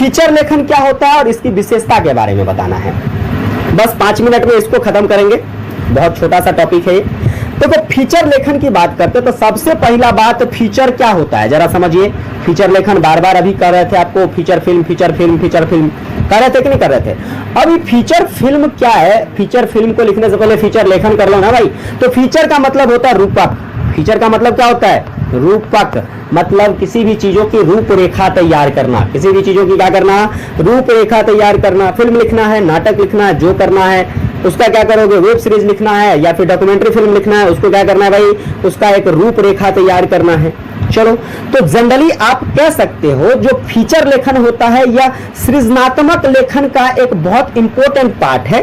Feature लेखन क्या होता है और इसकी विशेषता के बारे में बताना है। बस 5 मिनट में इसको खत्म करेंगे, बहुत छोटा सा टॉपिक है ये। देखो फीचर लेखन की बात करते तो सबसे पहला बात फीचर क्या होता है जरा समझिए। फीचर लेखन बार बार अभी कर रहे थे आपको, feature film feature film feature film कर रहे थे कि नहीं कर रहे थे। अभी फीचर फिल्म क्या है, फीचर फिल्म को लिखने से पहले फीचर लेखन कर लो ना भाई। तो फीचर का मतलब होता है रूपक। फीचर का मतलब क्या होता है, रूपक, मतलब किसी भी चीजों की रूपरेखा तैयार करना, किसी भी चीजों की क्या करना, रूपरेखा तैयार करना। फिल्म लिखना है, नाटक लिखना है, जो करना है उसका क्या करोगे, वेब सीरीज लिखना है या फिर डॉक्यूमेंट्री फिल्म लिखना है, उसको क्या करना है भाई, उसका एक रूपरेखा तैयार करना है। चलो तो जनरली आप कह सकते हो जो फीचर लेखन होता है या सृजनात्मक लेखन का एक बहुत इंपॉर्टेंट पार्ट है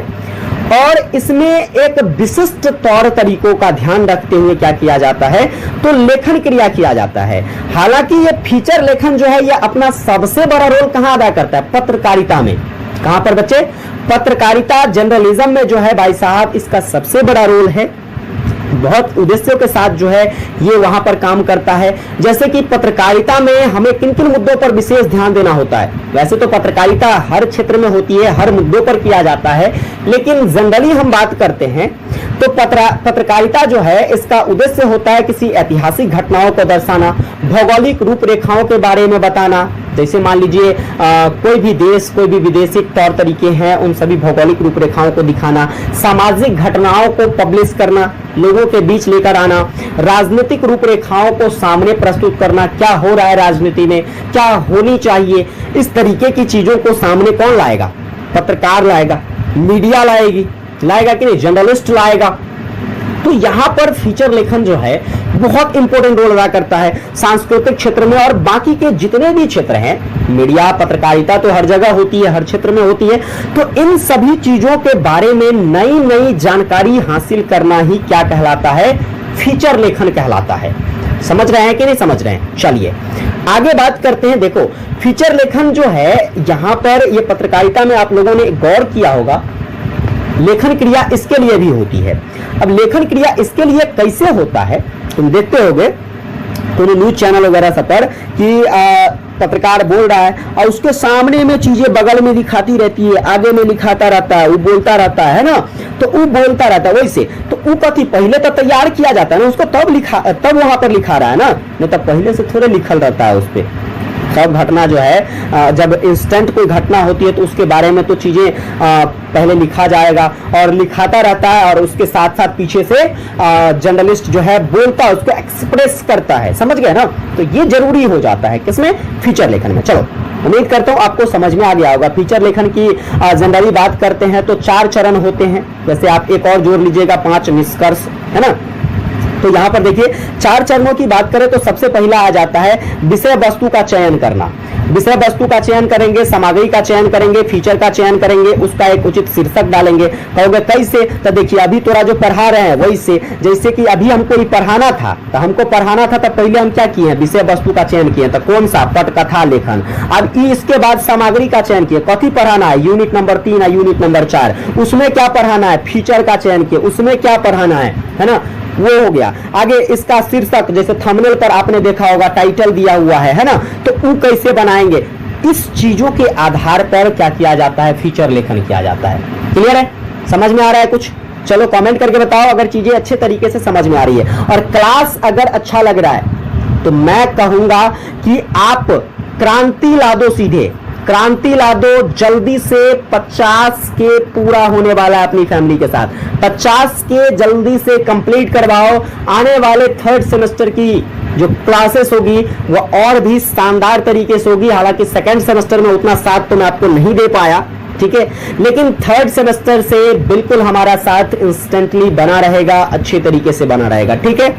और इसमें एक विशिष्ट तौर तरीकों का ध्यान रखते हुए क्या किया जाता है, तो लेखन क्रिया किया जाता है। हालांकि ये फीचर लेखन जो है ये अपना सबसे बड़ा रोल कहां अदा करता है, पत्रकारिता में। कहां पर बच्चे, पत्रकारिता जर्नलिज्म में जो है भाई साहब इसका सबसे बड़ा रोल है। बहुत उद्देश्यों के साथ जो है ये वहां पर काम करता है। जैसे कि पत्रकारिता में हमें किन किन मुद्दों पर विशेष ध्यान देना होता है। वैसे तो पत्रकारिता हर क्षेत्र में होती है, हर मुद्दों पर किया जाता है, लेकिन जनरली हम बात करते हैं तो पत्रकारिता जो है इसका उद्देश्य होता है किसी ऐतिहासिक घटनाओं को दर्शाना, भौगोलिक रूपरेखाओं के बारे में बताना। जैसे मान लीजिए कोई भी देश, कोई भी विदेशी तौर तरीके हैं, उन सभी भौगोलिक रूपरेखाओं को दिखाना, सामाजिक घटनाओं को पब्लिश करना, लोगों के बीच लेकर आना, राजनीतिक रूपरेखाओं को सामने प्रस्तुत करना, क्या हो रहा है राजनीति में, क्या होनी चाहिए, इस तरीके की चीजों को सामने कौन लाएगा, पत्रकार लाएगा, मीडिया लाएगा कि नहीं, जर्नलिस्ट लाएगा। तो यहां पर फीचर लेखन जो है बहुत इंपॉर्टेंट रोल अदा करता है सांस्कृतिक क्षेत्र में और बाकी के जितने भी क्षेत्र हैं। मीडिया, पत्रकारिता तो हर जगह होती है, हर क्षेत्र में होती है। तो इन सभी चीजों के बारे में नई नई जानकारी हासिल करना ही क्या कहलाता है, फीचर लेखन कहलाता है। समझ रहे हैं कि नहीं समझ रहे हैं। चलिए आगे बात करते हैं। देखो फीचर लेखन जो है यहां पर ये पत्रकारिता में आप लोगों ने गौर किया होगा, लेखन क्रिया इसके लिए भी होती है। अब लेखन क्रिया इसके लिए कैसे होता है, तुम देखते होगे तो न्यूज चैनल वगैरह सब पर कि पत्रकार बोल रहा है और उसके सामने में चीजें बगल में लिखाती रहती है, आगे में लिखाता रहता है, वो बोलता रहता है ना, तो वो बोलता रहता है वैसे। तो वो कथी पहले तो तैयार किया जाता है ना उसको, तब वहां पर लिखा रहा है ना, नहीं तब पहले से थोड़े लिखल रहता है उस पर। सब घटना जो है जब इंस्टेंट कोई घटना होती है तो उसके बारे में तो चीजें पहले लिखा जाएगा और लिखाता रहता है और उसके साथ साथ पीछे से जर्नलिस्ट जो है बोलता है, उसको एक्सप्रेस करता है। समझ गए ना। तो ये जरूरी हो जाता है किसमें, फीचर लेखन में। चलो उम्मीद करता हूं आपको समझ में आ गया होगा। फीचर लेखन की जनरली बात करते हैं तो 4 चरण होते हैं। वैसे आप एक और जोड़ लीजिएगा, 5 निष्कर्ष, है ना। तो यहां पर देखिए 4 चरणों की बात करें तो सबसे पहला आ जाता है विषय वस्तु का चयन करना। विषय वस्तु का चयन करेंगे, सामग्री का चयन करेंगे, फीचर का चयन करेंगे, उसका एक उचित शीर्षक डालेंगे। कहोगे कैसे, तो देखिए अभी तोरा जो पढ़ा रहे हैं वैसे, जैसे कि अभी हमको पढ़ाना था तो हमको पढ़ाना था तो पहले हम क्या किए, विषय वस्तु का चयन किए, तो कौन सा, पटकथा लेखन। अब इसके बाद सामग्री का चयन किए, कथी पढ़ाना है, यूनिट नंबर 3 या यूनिट नंबर 4, उसमें क्या पढ़ाना है, फीचर का चयन किए, उसमें क्या पढ़ाना है ना, वो हो गया। आगे इसका शीर्षक, जैसे थंबनेल पर आपने देखा होगा टाइटल दिया हुआ है ना, तो वो कैसे बनाएंगे। इस चीजों के आधार पर क्या किया जाता है, फीचर लेखन किया जाता है। क्लियर है, समझ में आ रहा है कुछ। चलो कमेंट करके बताओ अगर चीजें अच्छे तरीके से समझ में आ रही है। और क्लास अगर अच्छा लग रहा है तो मैं कहूंगा कि आप क्रांति ला दो, सीधे क्रांति ला दो। जल्दी से 50 के पूरा होने वाला है अपनी फैमिली के साथ, 50 के जल्दी से कंप्लीट करवाओ। आने वाले 3rd सेमेस्टर की जो क्लासेस होगी वो और भी शानदार तरीके से होगी। हालांकि 2nd सेमेस्टर में उतना साथ तो मैं आपको नहीं दे पाया, ठीक है, लेकिन 3rd सेमेस्टर से बिल्कुल हमारा साथ इंस्टेंटली बना रहेगा, अच्छे तरीके से बना रहेगा। ठीक है,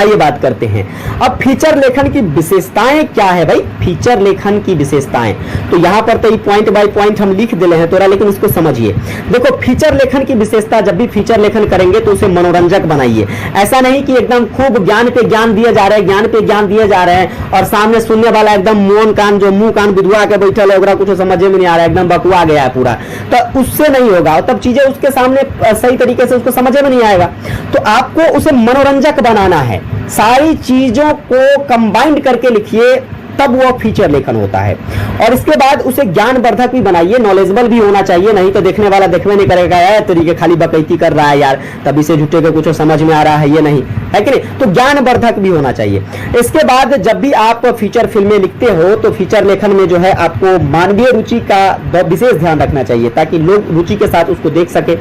आइए बात करते हैं अब फीचर लेखन की विशेषताएं क्या है भाई। फीचर लेखन की विशेषताएं तो यहां पर तो पॉइंट बाय पॉइंट हम लिख दिले हैं तोरा, लेकिन इसको समझिए। देखो फीचर लेखन की विशेषता, जब भी फीचर लेखन करेंगे तो उसे मनोरंजक बनाइए। ऐसा नहीं कि एकदम खूब ज्ञान पे ज्ञान दिए जा रहे हैं, ज्ञान पे ज्ञान दिए जा रहे हैं और सामने सुनने वाला एकदम मुंह कान बिधुआ के बैठल है, ओकरा कुछ समझ में नहीं आ रहा है, एकदम बकवा गया है पूरा, तो उससे नहीं होगा। तब चीजें उसके सामने सही तरीके से उसको समझ में नहीं आएगा। तो आपको उसे मनोरंजक बनाना है, सारी चीजों को कंबाइंड करके लिखिए, तब वो फीचर लेखन होता है। और इसके बाद उसे ज्ञानवर्धक भी बनाइए, नॉलेजेबल भी होना चाहिए, नहीं तो देखने वाला देखने नहीं करेगा यार तरीके खाली बकैती कर रहा है यार, तभी से झूठे के कुछ समझ में आ रहा है, ये नहीं है कि नहीं। तो ज्ञानवर्धक भी होना चाहिए। इसके बाद जब भी आप फीचर फिल्में लिखते हो तो फीचर लेखन में जो है आपको मानवीय रुचि का विशेष ध्यान रखना चाहिए ताकि लोग रुचि के साथ उसको देख सके।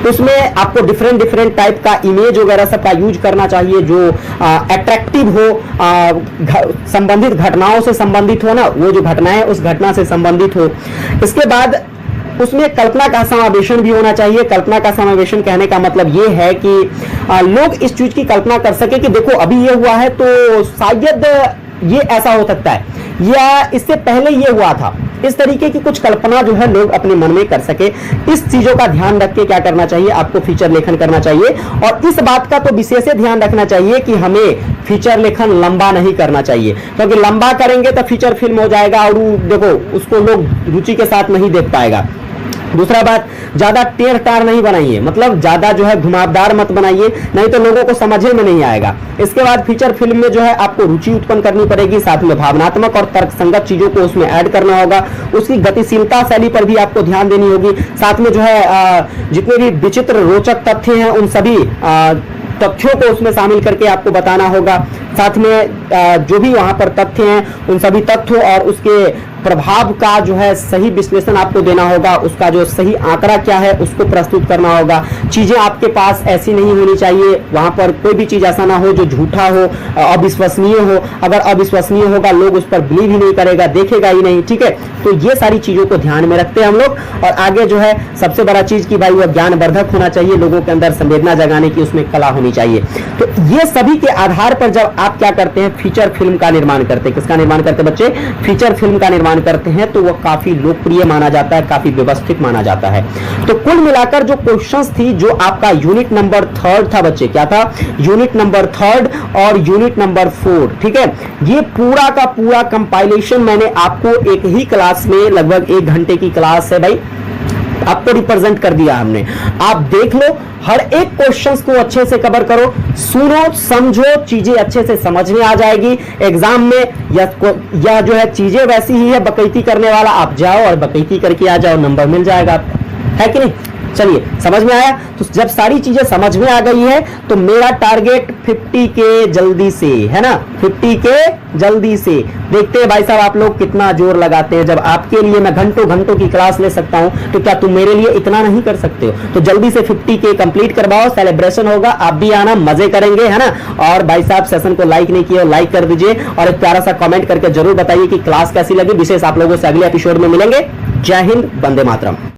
उसमें आपको डिफरेंट टाइप का इमेज वगैरह सबका यूज करना चाहिए जो अट्रैक्टिव हो, संबंधित घटनाओं से संबंधित हो ना, वो जो घटना है उस घटना से संबंधित हो। इसके बाद उसमें कल्पना का समावेशन भी होना चाहिए। कल्पना का समावेशन कहने का मतलब ये है कि लोग इस चीज की कल्पना कर सके कि देखो अभी ये हुआ है तो शायद ये ऐसा हो सकता है या इससे पहले ये हुआ था, इस तरीके की कुछ कल्पना जो है लोग अपने मन में कर सके। इस चीजों का ध्यान रख के क्या करना चाहिए, आपको फीचर लेखन करना चाहिए। और इस बात का तो विशेष ध्यान रखना चाहिए कि हमें फीचर लेखन लंबा नहीं करना चाहिए, क्योंकि लंबा करेंगे तो फीचर फिल्म हो जाएगा और देखो उसको लोग रुचि के साथ नहीं देख पाएगा। दूसरा बात, ज्यादा टेढ़ टाढ़ नहीं बनाइए, मतलब ज्यादा जो है घुमावदार मत बनाइए, नहीं तो लोगों को समझ में नहीं आएगा। इसके बाद फीचर फिल्म में जो है आपको रुचि उत्पन्न करनी पड़ेगी, साथ में भावनात्मक और तर्कसंगत चीजों को उसमें ऐड करना होगा। उसकी गतिशीलता शैली पर भी आपको ध्यान देनी होगी। साथ में जो है जितने भी विचित्र रोचक तथ्य हैं उन सभी तथ्यों को उसमें शामिल करके आपको बताना होगा। साथ में जो भी वहां पर तथ्य हैं उन सभी तथ्यों और उसके प्रभाव का जो है सही विश्लेषण आपको देना होगा। उसका जो सही आंकड़ा क्या है उसको प्रस्तुत करना होगा। चीजें आपके पास ऐसी नहीं होनी चाहिए, वहां पर कोई भी चीज ऐसा ना हो जो झूठा हो, अविश्वसनीय हो। अगर अविश्वसनीय होगा लोग उस पर बिलीव ही नहीं करेगा, देखेगा ही नहीं, ठीक है। तो ये सारी चीजों को ध्यान में रखते हैं हम लोग। और आगे जो है सबसे बड़ा चीज की भाई वह ज्ञानवर्धक होना चाहिए, लोगों के अंदर संवेदना जगाने की उसमें कला होनी चाहिए। तो ये सभी के आधार पर जब आप क्या करते हैं, फीचर फिल्म का निर्माण करते हैं। किसका निर्माण करते हैं बच्चे? फीचर फिल्म का निर्माण करते हैं, तो वह काफी लोकप्रिय माना जाता है, काफी व्यवस्थित माना जाता है। तो कुल मिलाकर जो क्वेश्चंस थी, जो आपका यूनिट नंबर 3 था बच्चे, क्या था? यूनिट नंबर 3 और यूनिट नंबर 4, ठीक है। ये पूरा का पूरा कंपाइलेशन मैंने आपको एक ही क्लास में, लगभग 1 घंटे की क्लास है भाई, आपको रिप्रेजेंट कर दिया हमने। आप देख लो, हर एक क्वेश्चंस को अच्छे से कवर करो, सुनो, समझो, चीजें अच्छे से समझ में आ जाएगी। एग्जाम में या जो है चीजें वैसी ही है, बकैती करने वाला आप जाओ और बकैती करके आ जाओ, नंबर मिल जाएगा आपको, है कि नहीं? चलिए, समझ में आया? तो जब सारी चीजें समझ में आ गई है तो मेरा टारगेट 50 के जल्दी से, है ना, 50 के जल्दी से। देखते हैं भाई साहब आप लोग कितना जोर लगाते हैं। जब आपके लिए मैं घंटों घंटों की क्लास ले सकता हूं तो क्या तुम मेरे लिए इतना नहीं कर सकते हो? तो जल्दी से 50 के कंप्लीट करवाओ, सेलिब्रेशन होगा, आप भी आना, मजे करेंगे, है ना। और भाई साहब सेशन को लाइक नहीं किया, लाइक कर दीजिए और एक प्यारा सा कमेंट करके जरूर बताइए कि क्लास कैसी लगी। विशेष आप लोगों से अगले एपिसोड में मिलेंगे। जय हिंद, वंदे मातरम।